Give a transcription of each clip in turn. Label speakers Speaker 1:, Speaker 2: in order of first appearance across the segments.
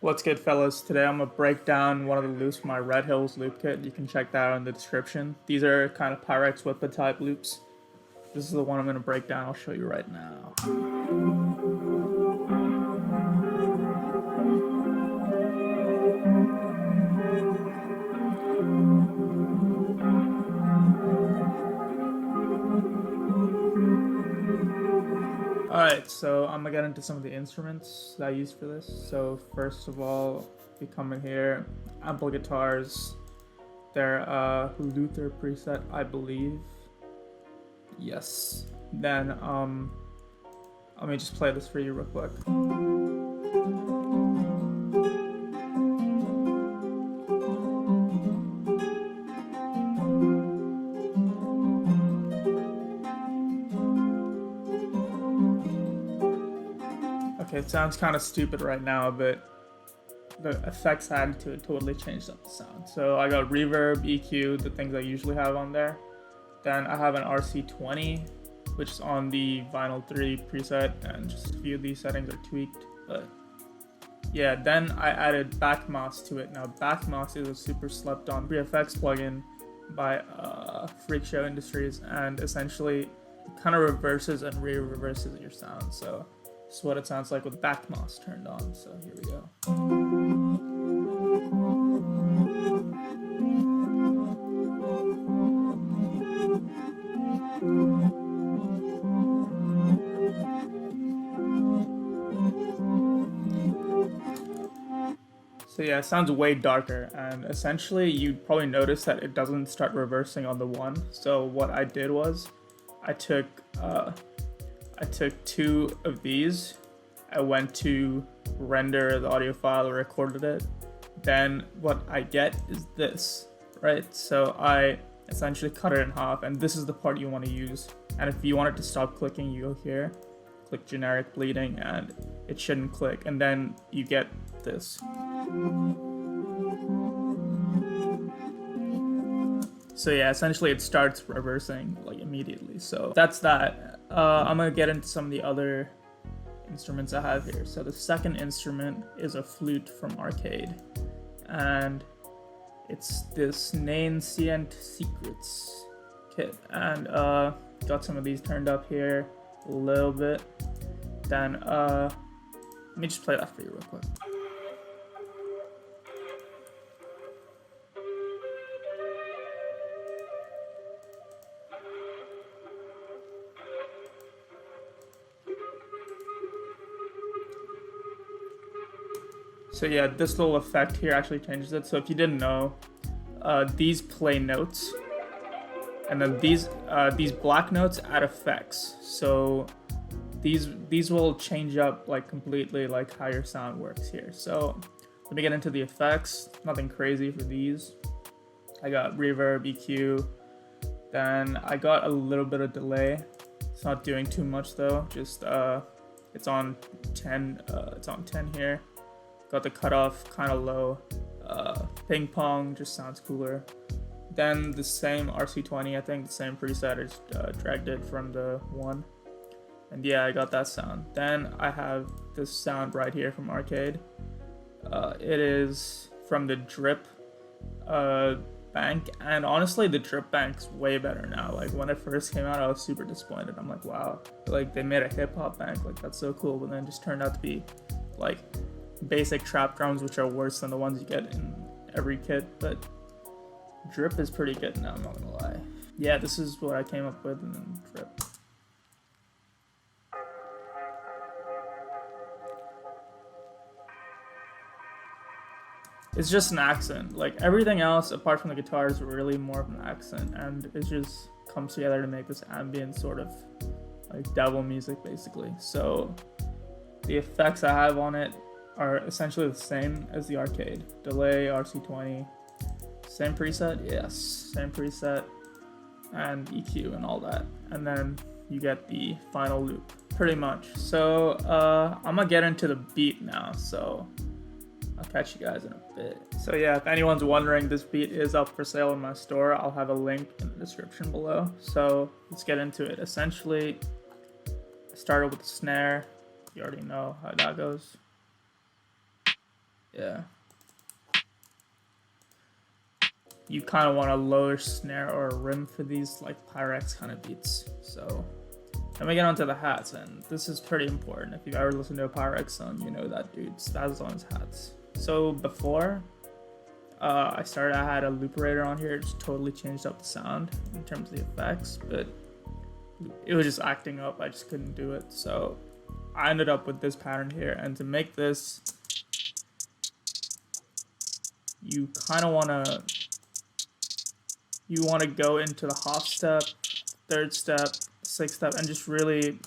Speaker 1: What's good, fellas? Today I'm gonna break down one of the loops from my Red Hills loop kit. You can check that out in the description. These are kind of Pyrex Whippa type loops. This is the one I'm gonna break down. I'll show you right now. Alright, so I'm gonna get into some of the instruments that I use for this. So first of all, we come in here, ample guitars. They're Luther preset, I believe. Yes. Then let me just play this for you real quick. Okay, it sounds kind of stupid right now, but the effects added to it totally changed up the sound. So I got reverb, EQ, the things I usually have on there. Then I have an RC20, which is on the Vinyl 3 preset, and just a few of these settings are tweaked. But yeah, then I added Backmoss to it. Now Backmoss is a super slept on VFX plugin by RohXO Industries, and essentially it kind of reverses and re-reverses your sound. So this is what it sounds like with Backmoss turned on. So here we go. So yeah, it sounds way darker, and essentially you probably notice that it doesn't start reversing on the one. So what I did was I took two of these. I went to render the audio file, recorded it. Then what I get is this, right? So I essentially cut it in half, and this is the part you want to use. And if you want it to stop clicking, you go here, click generic bleeding, and it shouldn't click. And then you get this. So yeah, essentially it starts reversing like immediately. So that's that. I'm gonna get into some of the other instruments I have here. So the second instrument is a flute from Arcade, and it's this Ancient Secrets kit, and got some of these turned up here a little bit. Then let me just play that for you real quick. So yeah, this little effect here actually changes it. So if you didn't know, these play notes, and then these black notes add effects. So these will change up like completely like how your sound works here. So let me get into the effects. Nothing crazy for these. I got reverb, EQ. Then I got a little bit of delay. It's not doing too much though. Just it's on 10. It's on 10 here. Got the cutoff kind of low. Ping pong just sounds cooler. Then the same RC20, I think the same preset. I just dragged it from the one. And yeah, I got that sound. Then I have this sound right here from Arcade. It is from the Drip bank, and honestly the Drip bank's way better now. Like when it first came out, I was super disappointed. I'm like, wow, like they made a hip-hop bank, like that's so cool. But then it just turned out to be like basic trap drums, which are worse than the ones you get in every kit. But Drip is pretty good now, I'm not gonna lie. Yeah, this is what I came up with in Drip. It's just an accent. Like everything else apart from the guitar is really more of an accent, and it just comes together to make this ambient sort of like devil music basically. So the effects I have on it are essentially the same as the Arcade. Delay, RC20, same preset, yes, same preset, and EQ and all that. And then you get the final loop, pretty much. So I'm gonna get into the beat now, so I'll catch you guys in a bit. So yeah, if anyone's wondering, this beat is up for sale in my store. I'll have a link in the description below. So let's get into it. Essentially, I started with the snare. You already know how that goes. Yeah. You kind of want a lower snare or a rim for these like Pyrex kind of beats. So then we get onto the hats, and this is pretty important. If you've ever listened to a Pyrex song, you know that dude spazzes on his hats. So before I started, I had a looperator on here. It just totally changed up the sound in terms of the effects, but it was just acting up. I just couldn't do it. So I ended up with this pattern here, and to make this, you kind of want to go into the half step, third step, sixth step, and just really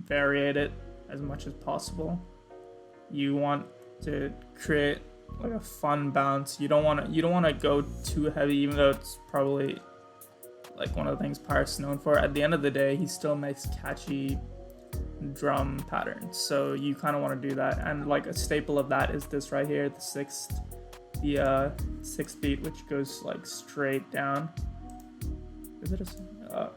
Speaker 1: variate it as much as possible. You want to create like a fun bounce. You don't want to go too heavy, even though it's probably like one of the things Pyrex is known for. At the end of the day, he still makes catchy drum patterns, so you kind of want to do that. And like a staple of that is this right here, the sixth beat, which goes like straight down. Is it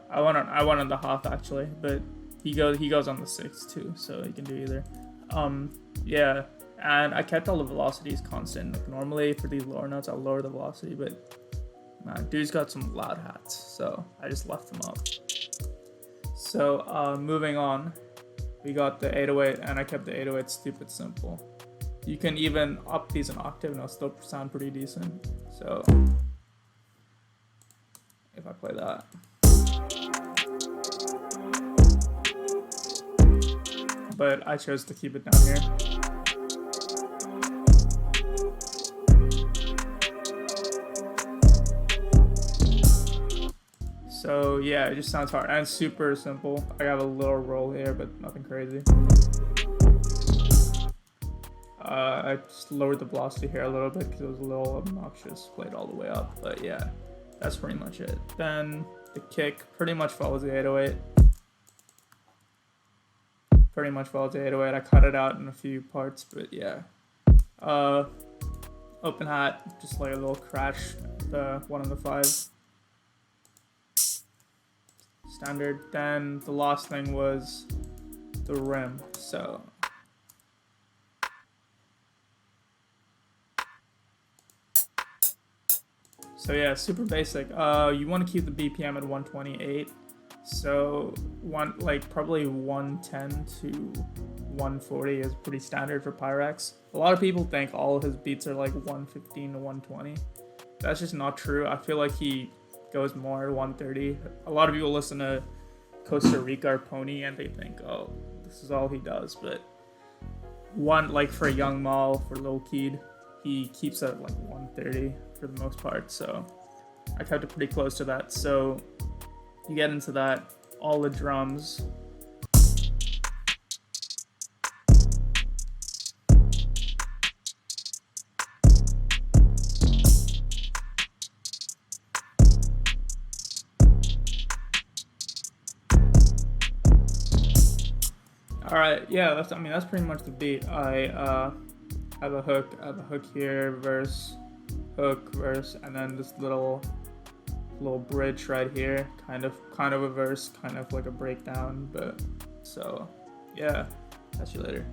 Speaker 1: I wanted the half actually, but he goes on the sixth too, so you can do either. Yeah, and I kept all the velocities constant. Like normally for these lower notes, I'll lower the velocity, but man, dude's got some loud hats, so I just left them up. So moving on, we got the 808, and I kept the 808 stupid simple. You can even up these an octave and it'll still sound pretty decent. So if I play that. But I chose to keep it down here. So yeah, it just sounds hard and super simple. I got a little roll here, but nothing crazy. I just lowered the velocity here a little bit because it was a little obnoxious, played all the way up, but yeah, that's pretty much it. Then the kick pretty much follows the 808. I cut it out in a few parts, but yeah. Open hat, just like a little crash, the 1 on the 5. Standard. Then the last thing was the rim, so yeah, super basic. You want to keep the BPM at 128. So probably 110 to 140 is pretty standard for Pyrex. A lot of people think all of his beats are like 115 to 120. That's just not true. I feel like he goes more to 130. A lot of people listen to Costa Rica or Pony and they think, oh, this is all he does. But for Young Mal, for Lil Keed, he keeps it at like 130 for the most part. So I kept it pretty close to that. So you get into that, all the drums. Alright, yeah, that's pretty much the beat. I have a hook here, verse, hook, verse, and then this little bridge right here, kind of a verse, kind of like a breakdown. But so yeah, catch you later.